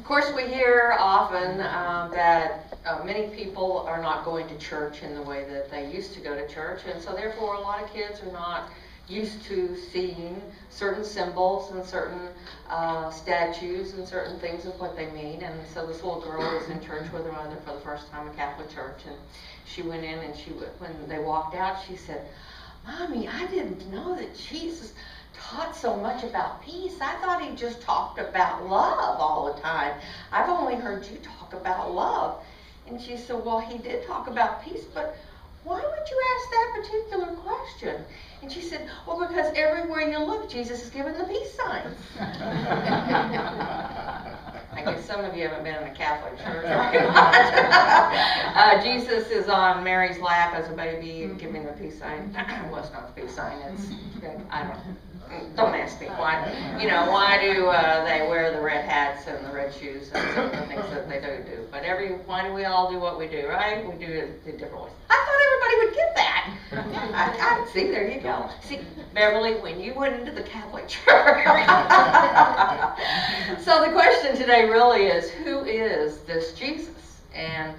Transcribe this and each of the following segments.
Of course, we hear often that many people are not going to church in the way that they used to go to church, and so therefore a lot of kids are not used to seeing certain symbols and certain statues and certain things of what they mean. And so this little girl was in church with her mother for the first time, a Catholic church, and she went in, and when they walked out, she said, "Mommy, I didn't know that Jesus taught so much about peace. I thought he just talked about love all the time. I've only heard you talk about love." And she said, "Well, he did talk about peace, but why would you ask that particular question?" And she said, "Well, because everywhere you look, Jesus is giving the peace sign." I guess some of you haven't been in a Catholic church very much. Jesus is on Mary's lap as a baby and giving the peace sign. Well, it's not the peace sign. It's, I don't ask me why. You know, why do they wear the red hats and the red shoes and some of the things that they do? But why do we all do what we do, right? We do it in different ways. I thought everybody would get that. See, there you go. See, Beverly, when you went into the Catholic church. So the question today really is, who is this Jesus? And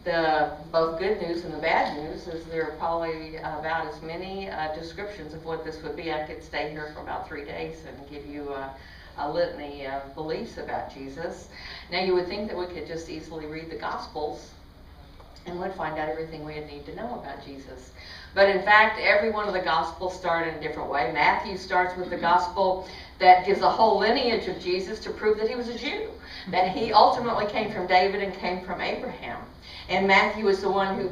the both good news and the bad news is there are probably about as many descriptions of what this would be. I could stay here for about 3 days and give you a litany of beliefs about Jesus. Now you would think that we could just easily read the Gospels and would find out everything we need to know about Jesus. But in fact, every one of the Gospels start in a different way. Matthew starts with the Gospel that gives a whole lineage of Jesus to prove that he was a Jew, that he ultimately came from David and came from Abraham. And Matthew is the one who,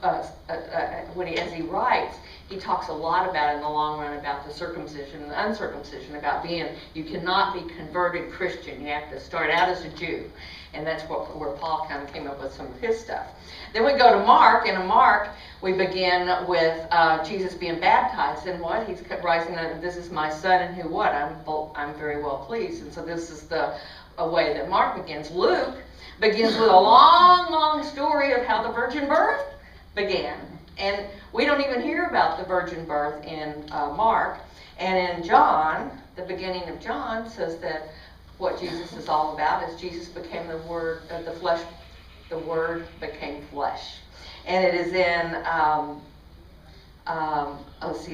as he writes, he talks a lot about in the long run about the circumcision and the uncircumcision, about you cannot be converted Christian. You have to start out as a Jew. And that's where Paul kind of came up with some of his stuff. Then we go to Mark, and in Mark we begin with Jesus being baptized, and what? He's rising up, "This is my son in who what? I'm very well pleased." And so this is a way that Mark begins. Luke begins with a long, long story of how the virgin birth began. And we don't even hear about the virgin birth in Mark. And in John, the beginning of John says that what Jesus is all about is Jesus became the Word of the flesh. The Word became flesh. And it is in,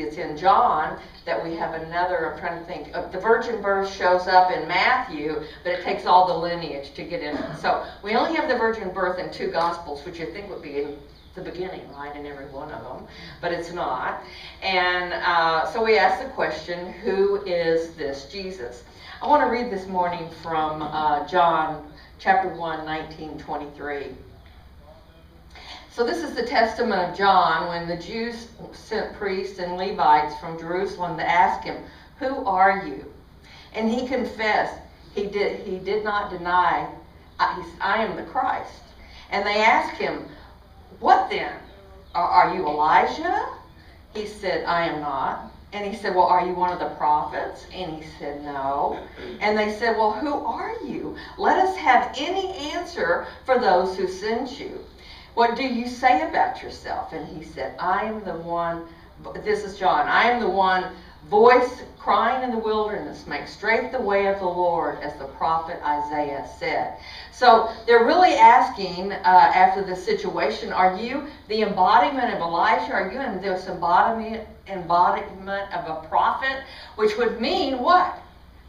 it's in John that we have another, I'm trying to think, the virgin birth shows up in Matthew, but it takes all the lineage to get in it. So we only have the virgin birth in 2 Gospels, which you think would be in the beginning, right, in every one of them, but it's not. And so we ask the question, who is this Jesus? I want to read this morning from John chapter 1, 19-23. So this is the testament of John when the Jews sent priests and Levites from Jerusalem to ask him, "Who are you?" And he confessed. He did not deny, "I am the Christ." And they asked him, "What then? Are you Elijah?" He said, "I am not." And he said, "Well, are you one of the prophets?" And he said, "No." And they said, "Well, who are you? Let us have any answer for those who sent you. What do you say about yourself?" And he said, "I am the one," this is John, "I am the one voice crying in the wilderness, make straight the way of the Lord, as the prophet Isaiah said." So they're really asking after this situation, are you the embodiment of Elijah? Are you in this embodiment of a prophet? Which would mean what?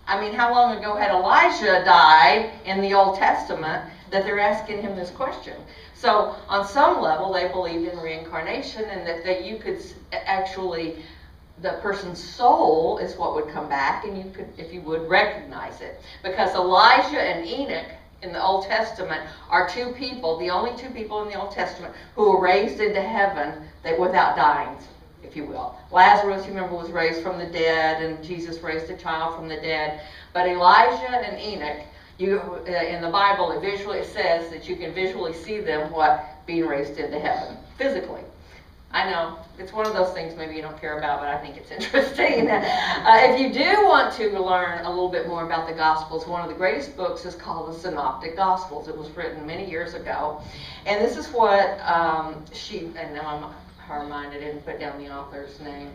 I mean, how long ago had Elijah died in the Old Testament that they're asking him this question? So on some level, they believed in reincarnation and that you could actually, the person's soul is what would come back, and you could, if you would, recognize it. Because Elijah and Enoch in the Old Testament are 2 people, the only 2 people in the Old Testament who were raised into heaven without dying, if you will. Lazarus, you remember, was raised from the dead, and Jesus raised a child from the dead. But Elijah and Enoch, in the Bible, it says that you can visually see them being raised into heaven, physically. I know, it's one of those things maybe you don't care about, but I think it's interesting. If you do want to learn a little bit more about the Gospels, one of the greatest books is called the Synoptic Gospels. It was written many years ago. And this is what and now her mind, I didn't put down the author's name.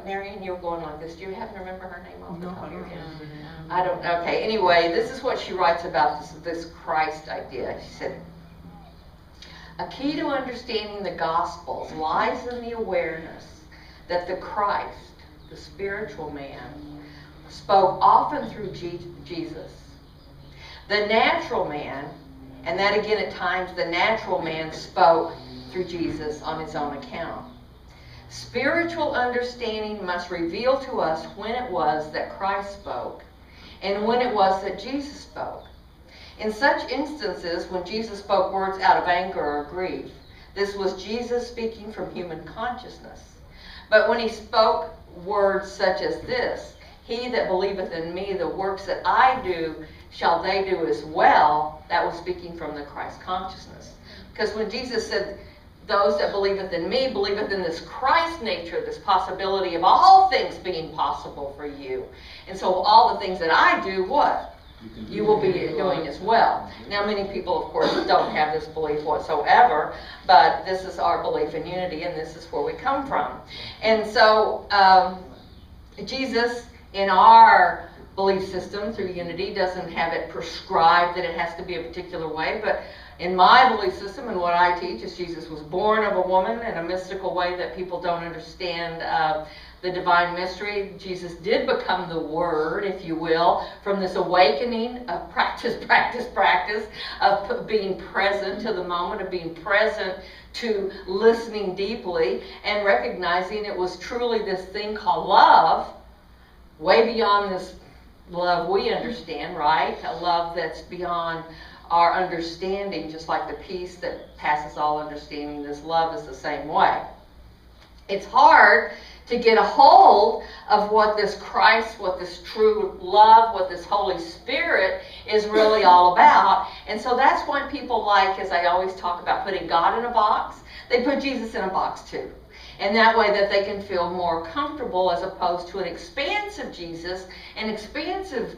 Marion, you were going like this. Do you happen to remember her name off the No, top I of your don't head? remember her name. I don't. Okay. Anyway, this is what she writes about this Christ idea. She said, a key to understanding the Gospels lies in the awareness that the Christ, the spiritual man, spoke often through Jesus. The natural man, and that again at times the natural man spoke through Jesus on his own account. Spiritual understanding must reveal to us when it was that Christ spoke and when it was that Jesus spoke. In such instances, when Jesus spoke words out of anger or grief, this was Jesus speaking from human consciousness. But when he spoke words such as this, he that believeth in me, the works that I do, shall they do as well, that was speaking from the Christ consciousness. Because when Jesus said, those that believeth in me, believeth in this Christ nature, this possibility of all things being possible for you. And so all the things that I do, what? You will be doing as well. Now, many people, of course, don't have this belief whatsoever, but this is our belief in unity, and this is where we come from. And so, Jesus, in our belief system through unity, doesn't have it prescribed that it has to be a particular way, but in my belief system and what I teach is Jesus was born of a woman in a mystical way that people don't understand the divine mystery. Jesus did become the Word, if you will, from this awakening of practice of being present to the moment, of being present to listening deeply and recognizing it was truly this thing called love, way beyond this love we understand, right? A love that's beyond our understanding, just like the peace that passes all understanding. This love is the same way. It's hard to get a hold of what this Christ, what this true love, what this Holy Spirit is really all about. And so that's why people like, as I always talk about, putting God in a box, they put Jesus in a box too. And that way that they can feel more comfortable, as opposed to an expansive Jesus, an expansive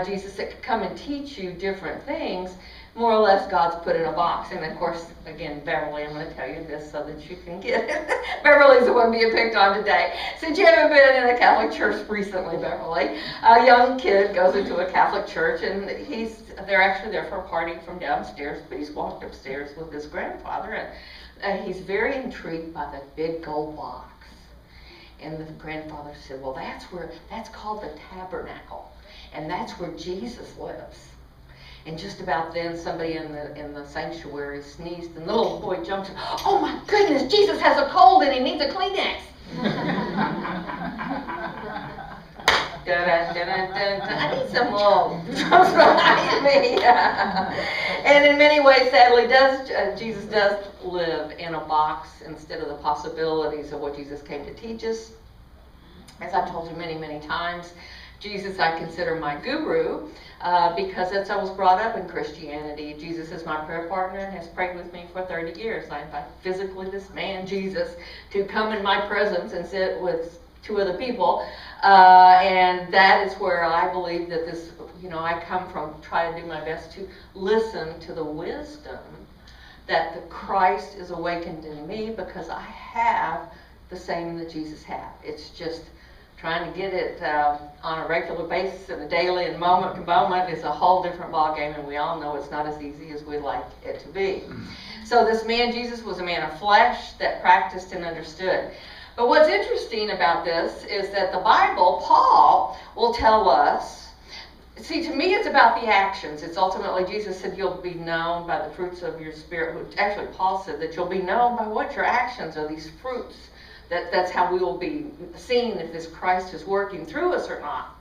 Jesus that could come and teach you different things. More or less, God's put in a box. And of course, again, Beverly, I'm going to tell you this so that you can get it. Beverly's the one being picked on today. Since you haven't been in a Catholic church recently, Beverly, a young kid goes into a Catholic church, and they're actually there for a party from downstairs, but he's walked upstairs with his grandfather, and he's very intrigued by the big gold box. And the grandfather said, well, that's called the tabernacle, and that's where Jesus lives. And just about then, somebody in the sanctuary sneezed, and the little boy jumped up. Oh my goodness, Jesus has a cold and he needs a Kleenex. I need some drums behind me. And in many ways, sadly, Jesus does live in a box instead of the possibilities of what Jesus came to teach us. As I've told you many, many times, Jesus I consider my guru because I was brought up in Christianity. Jesus is my prayer partner and has prayed with me for 30 years. I invite physically this man, Jesus, to come in my presence and sit with two other people. And that is where I believe that this, I come from, try to do my best to listen to the wisdom that the Christ is awakened in me, because I have the same that Jesus had. It's just trying to get it on a regular basis and a daily and moment to moment is a whole different ballgame, and we all know it's not as easy as we'd like it to be. So this man, Jesus, was a man of flesh that practiced and understood. But what's interesting about this is that the Bible, Paul, will tell us, see, to me it's about the actions. It's ultimately, Jesus said you'll be known by the fruits of your spirit. Actually, Paul said that you'll be known by what your actions are, these fruits. That's how we will be seen if this Christ is working through us or not.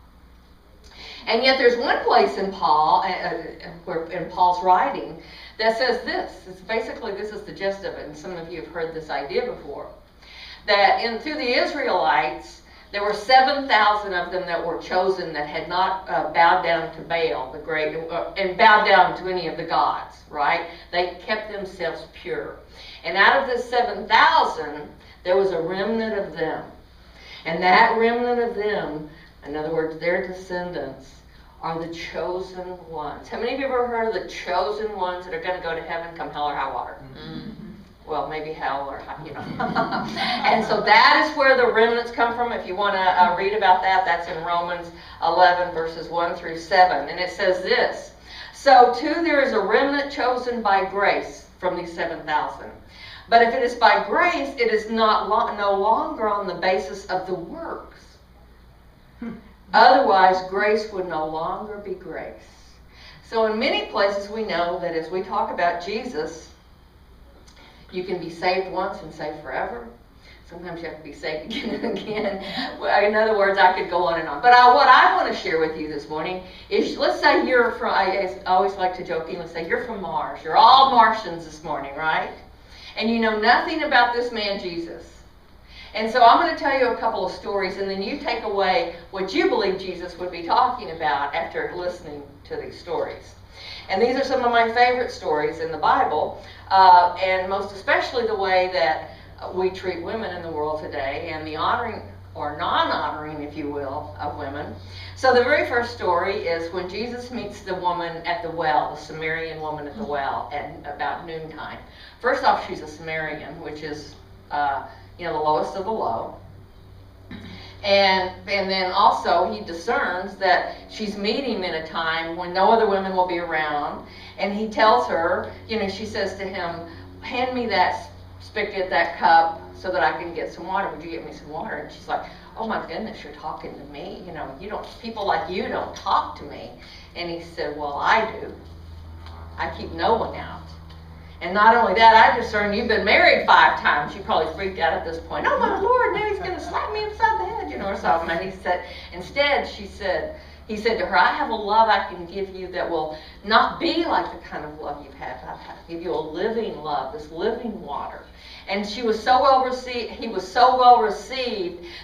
And yet there's one place in Paul, in Paul's writing, that says this. It's basically, this is the gist of it, and some of you have heard this idea before. That through the Israelites, there were 7,000 of them that were chosen that had not bowed down to Baal, the great, and bowed down to any of the gods, right? They kept themselves pure. And out of this 7,000, there was a remnant of them. And that remnant of them, in other words, their descendants, are the chosen ones. How many of you have ever heard of the chosen ones that are going to go to heaven come hell or high water? Mm-hmm. well, maybe hell or, you know. And so that is where the remnants come from. If you want to read about that, that's in Romans 11, verses 1 through 7. And it says this, so too there is a remnant chosen by grace from these 7,000. But if it is by grace, it is no longer on the basis of the works. Otherwise, grace would no longer be grace. So in many places we know that as we talk about Jesus, you can be saved once and saved forever. Sometimes you have to be saved again and again. Well, in other words, I could go on and on. But what I want to share with you this morning is, let's say you're from, I always like to jokingly say, you're from Mars. You're all Martians this morning, right? And you know nothing about this man, Jesus. And so I'm going to tell you a couple of stories, and then you take away what you believe Jesus would be talking about after listening to these stories. And these are some of my favorite stories in the Bible, and most especially the way that we treat women in the world today, and the honoring or non-honoring, if you will, of women. So the very first story is when Jesus meets the woman at the well, the Samaritan woman at the well, at about noontime. First off, she's a Samaritan, which is the lowest of the low. And then also he discerns that she's meeting him in a time when no other women will be around. And he tells her, she says to him, hand me that spigot, that cup, so that I can get some water. Would you get me some water? And she's like, oh my goodness, you're talking to me. People like you don't talk to me. And he said, well, I do. I keep no one out. And not only that, I discern you've been married 5 times. You probably freaked out at this point. Oh my Lord, now he's going to slap me upside the head, or something. And he said, instead, he said to her, I have a love I can give you that will not be like the kind of love you've had. I have to give you a living love, this living water. And he was so well received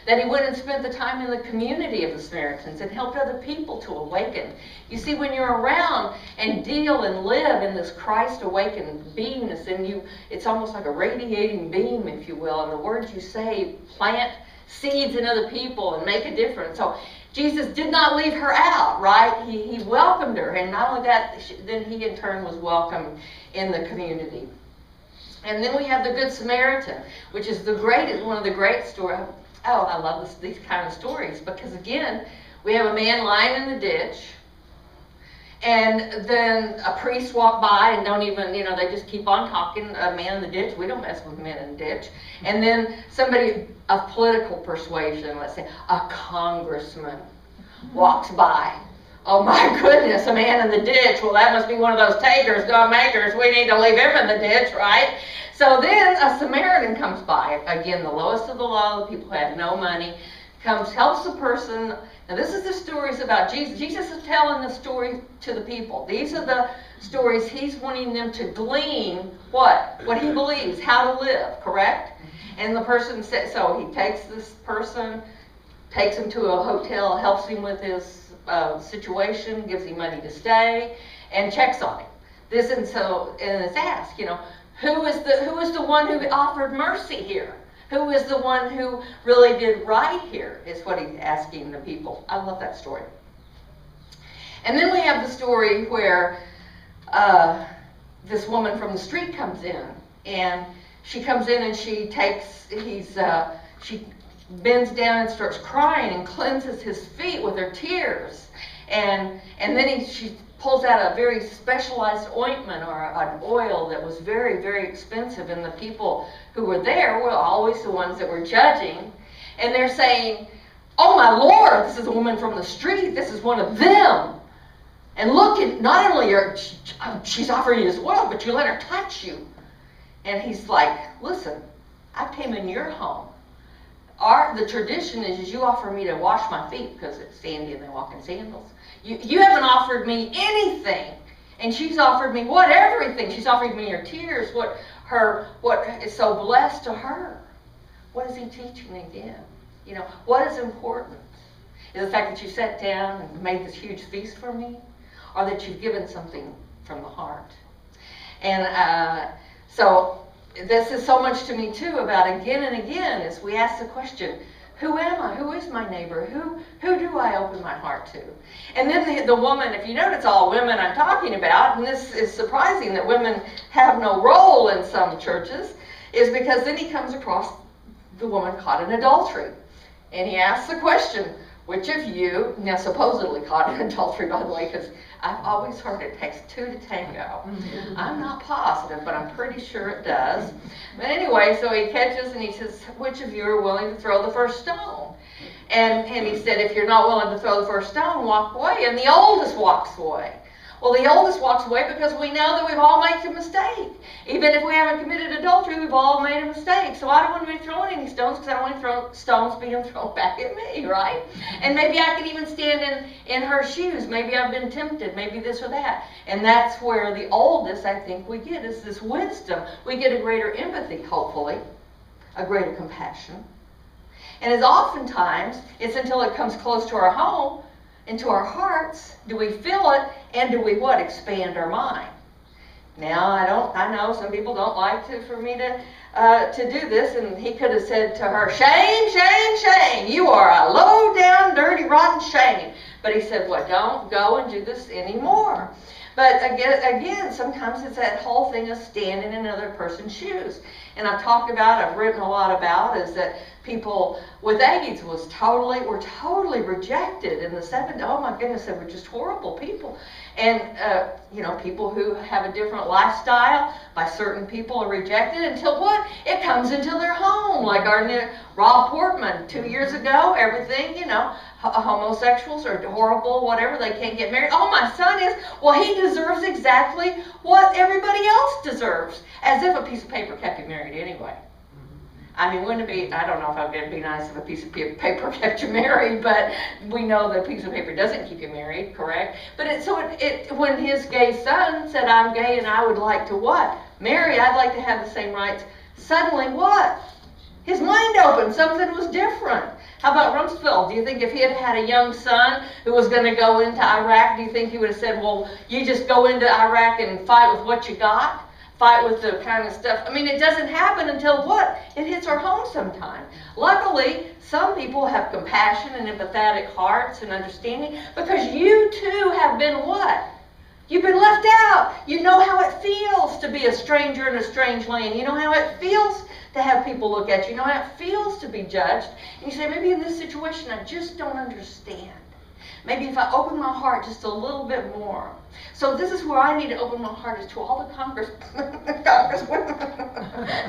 that he went and spent the time in the community of the Samaritans and helped other people to awaken. You see, when you're around and deal and live in this Christ-awakened beingness in you, it's almost like a radiating beam, if you will. And the words you say plant seeds in other people and make a difference. So Jesus did not leave her out, right? He welcomed her. And not only that, then he in turn was welcomed in the community. And then we have the Good Samaritan, which is one of the great stories. Oh, I love these kind of stories, because again, we have a man lying in the ditch, and then a priest walked by and don't even, they just keep on talking, a man in the ditch. We don't mess with men in the ditch. And then somebody of political persuasion, let's say a congressman, walks by. Oh my goodness, a man in the ditch. Well, that must be one of those takers, dumb makers. We need to leave him in the ditch, right? So then a Samaritan comes by. Again, the lowest of the low, people who have no money, comes, helps the person. Now this is the stories about Jesus. Jesus is telling the story to the people. These are the stories he's wanting them to glean what he believes, how to live, correct? And the person said, so he takes this person, takes him to a hotel, helps him with his situation, gives him money to stay, and checks on him. And it's asked, who is the one who offered mercy here? Who is the one who really did right here? Is what he's asking the people. I love that story. And then we have the story where this woman from the street comes in, and she comes in and she bends down and starts crying and cleanses his feet with her tears. And then she pulls out a very specialized ointment or an oil that was very, very expensive. And the people who were there were always the ones that were judging. And they're saying, oh my Lord, this is a woman from the street. This is one of them. And look, not only she's offering you this oil, but you let her touch you. And he's like, listen, I came in your home. The tradition is you offer me to wash my feet because it's sandy and they walk in sandals. You haven't offered me anything. And she's offered me everything. She's offered me her tears, what is so blessed to her. What is he teaching again? What is important? Is the fact that you sat down and made this huge feast for me? Or that you've given something from the heart? And so this is so much to me too about again and again as we ask the question, who am I? Who is my neighbor? Who do I open my heart to? And then the woman, if you notice, all women I'm talking about, and this is surprising that women have no role in some churches. is because then he comes across the woman caught in adultery. And he asks the question, which of you, now supposedly caught in adultery, by the way, because I've always heard it takes two to tango. I'm not positive, but I'm pretty sure it does. But anyway, so he catches and he says, which of you are willing to throw the first stone? And he said, if you're not willing to throw the first stone, walk away. And the oldest walks away. Well, the oldest walks away because we know that we've all made a mistake. Even if we haven't committed adultery, we've all made a mistake. So I don't want to be throwing any stones because I don't want stones being thrown back at me, right? And maybe I can even stand in her shoes. Maybe I've been tempted. Maybe this or that. And that's where the oldest, I think, we get is this wisdom. We get a greater empathy, hopefully, a greater compassion. And as oftentimes, it's until it comes close to our home, into our hearts, do we feel it, and do we what? Expand our mind. Now, I know some people don't like for me to do this, and he could have said to her, shame, shame, shame, you are a low down, dirty, rotten shame. But he said, well, don't go and do this anymore. But again, sometimes it's that whole thing of standing in another person's shoes. And I've written a lot about, is that people with AIDS were totally rejected in the 70s. Oh my goodness, they were just horrible people. And, people who have a different lifestyle by certain people are rejected until what? It comes into their home. Like our new Rob Portman, 2 years ago, everything, homosexuals are horrible, whatever, they can't get married. Oh, my son is, well, he deserves exactly what everybody else deserves. As if a piece of paper kept you married anyway. I mean, wouldn't it be, I don't know if it'd be nice if a piece of paper kept you married, but we know that a piece of paper doesn't keep you married, correct? But when his gay son said, I'm gay and I would like to what? Marry, I'd like to have the same rights. Suddenly what? His mind opened, something was different. How about Rumsfeld? Do you think if he had had a young son who was going to go into Iraq, do you think he would have said, well, you just go into Iraq and fight with what you got? Fight with the kind of stuff. I mean, it doesn't happen until what? It hits our home sometime. Luckily, some people have compassion and empathetic hearts and understanding because you too have been what? You've been left out. You know how it feels to be a stranger in a strange land. You know how it feels to have people look at you. You know how it feels to be judged. And you say, maybe in this situation I just don't understand. Maybe if I open my heart just a little bit more. So this is where I need to open my heart, is to all the congresswomen,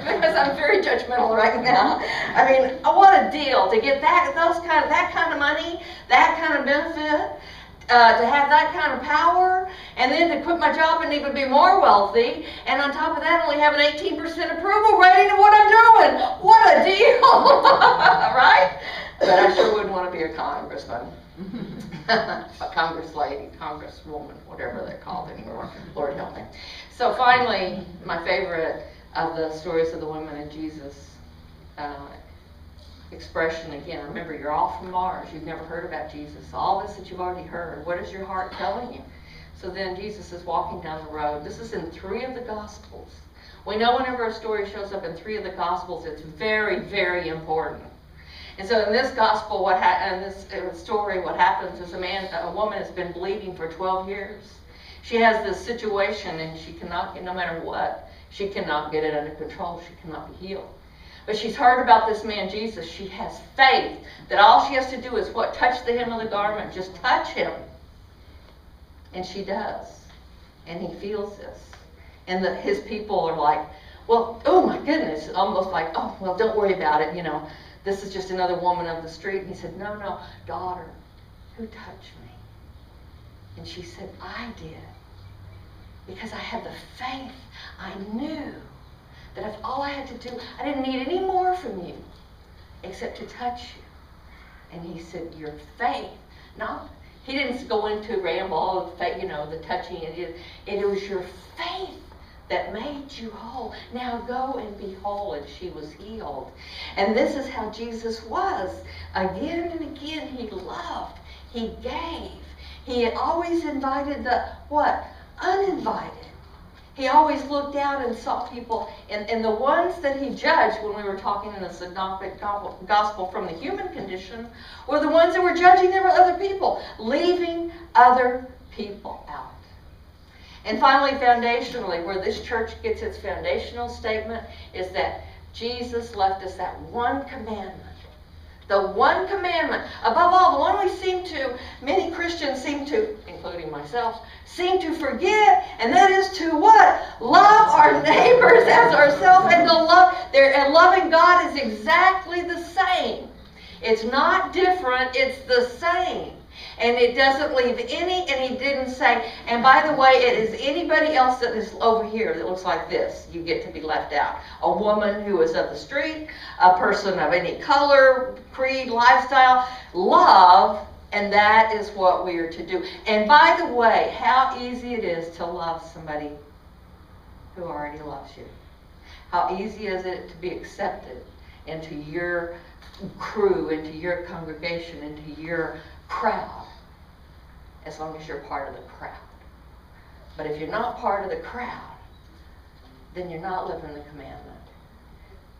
because I'm very judgmental right now. I mean, what a deal to get that kind of money, that kind of benefit, to have that kind of power, and then to quit my job and even be more wealthy, and on top of that only have an 18% approval rating of what I'm doing. What a deal, right? But I sure wouldn't want to be a congressman. A congress lady, congresswoman, whatever they're called anymore. Lord help me. So finally, my favorite of the stories of the women in Jesus expression again. Remember, you're all from Mars. You've never heard about Jesus. All this that you've already heard. What is your heart telling you? So then Jesus is walking down the road. This is in 3 of the Gospels. We know whenever a story shows up in 3 of the Gospels, it's very, very important. And so in this gospel, in this story, what happens is a woman has been bleeding for 12 years. She has this situation, and she cannot get, no matter what, she cannot get it under control. She cannot be healed. But she's heard about this man, Jesus. She has faith that all she has to do is what? Touch the hem of the garment. Just touch him. And she does. And he feels this. And his people are like, well, oh my goodness. Almost like, oh, well, don't worry about it, This is just another woman of the street. And he said, no, daughter, who touched me? And she said, I did. Because I had the faith. I knew that if all I had to do, I didn't need any more from you except to touch you. And he said, your faith. He didn't go into ramble, the touching. It was your faith that made you whole. Now go and be whole. And she was healed. And this is how Jesus was. Again and again, he loved. He gave. He always invited the what? Uninvited. He always looked out and saw people. And the ones that he judged when we were talking in the synoptic gospel from the human condition were the ones that were judging other people, leaving other people out. And finally, foundationally, where this church gets its foundational statement is that Jesus left us that one commandment. The one commandment, above all, the one many Christians seem to, including myself, seem to forget, and that is to what? Love our neighbors as ourselves, and to love, and loving God is exactly the same. It's not different, it's the same. And it doesn't leave any, and he didn't say, and by the way, it is anybody else that is over here that looks like this, you get to be left out. A woman who is of the street, a person of any color, creed, lifestyle, love, and that is what we are to do. And by the way, how easy it is to love somebody who already loves you. How easy is it to be accepted into your crew, into your congregation, into your crowd, as long as you're part of the crowd. But if you're not part of the crowd, then you're not living the commandment.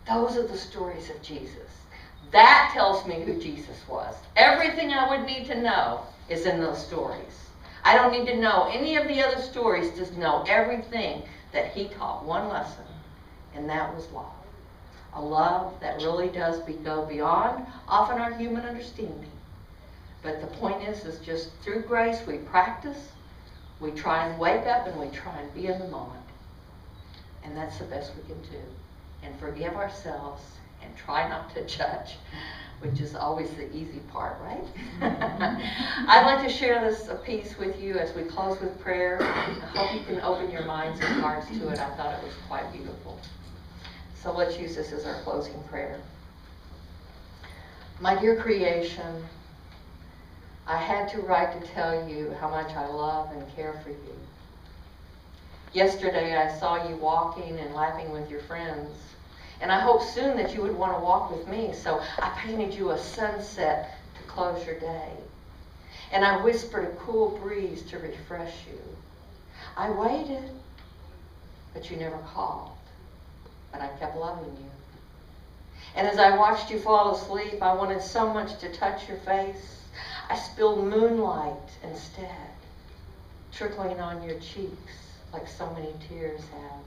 Those are the stories of Jesus. That tells me who Jesus was. Everything I would need to know is in those stories. I don't need to know any of the other stories to know everything that he taught. One lesson, and that was love. A love that really does go beyond often our human understanding. But the point is just through grace we practice, we try and wake up, and we try and be in the moment. And that's the best we can do. And forgive ourselves and try not to judge, which is always the easy part, right? I'd like to share this piece with you as we close with prayer. I hope you can open your minds and hearts to it. I thought it was quite beautiful. So let's use this as our closing prayer. My dear creation, I had to write to tell you how much I love and care for you. Yesterday I saw you walking and laughing with your friends, and I hope soon that you would want to walk with me, so I painted you a sunset to close your day. And I whispered a cool breeze to refresh you. I waited, but you never called, but I kept loving you. And as I watched you fall asleep, I wanted so much to touch your face. I spilled moonlight instead, trickling on your cheeks like so many tears have.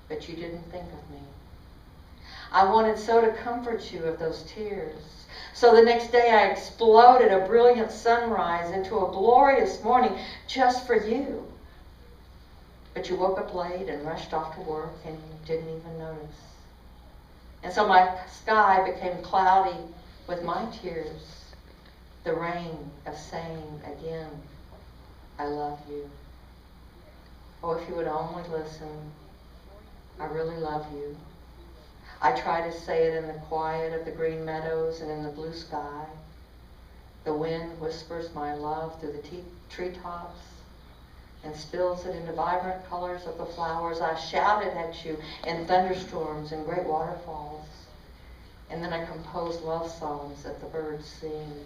But you didn't think of me. I wanted so to comfort you of those tears. So the next day I exploded a brilliant sunrise into a glorious morning just for you. But you woke up late and rushed off to work, and you didn't even notice. And so my sky became cloudy with my tears. The rain of saying again, I love you. Oh, if you would only listen, I really love you. I try to say it in the quiet of the green meadows and in the blue sky. The wind whispers my love through the treetops and spills it into vibrant colors of the flowers. I shouted at you in thunderstorms and great waterfalls. And then I compose love songs that the birds sing.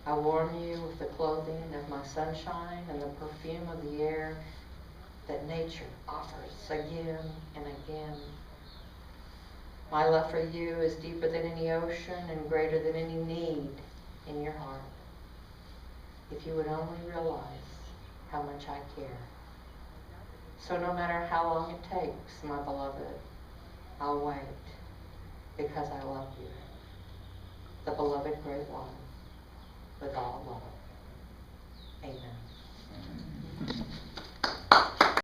I warm you with the clothing of my sunshine and the perfume of the air that nature offers again and again. My love for you is deeper than any ocean and greater than any need in your heart. If you would only realize how much I care. So no matter how long it takes, my beloved, I'll wait because I love you. The beloved great one with all love. Amen.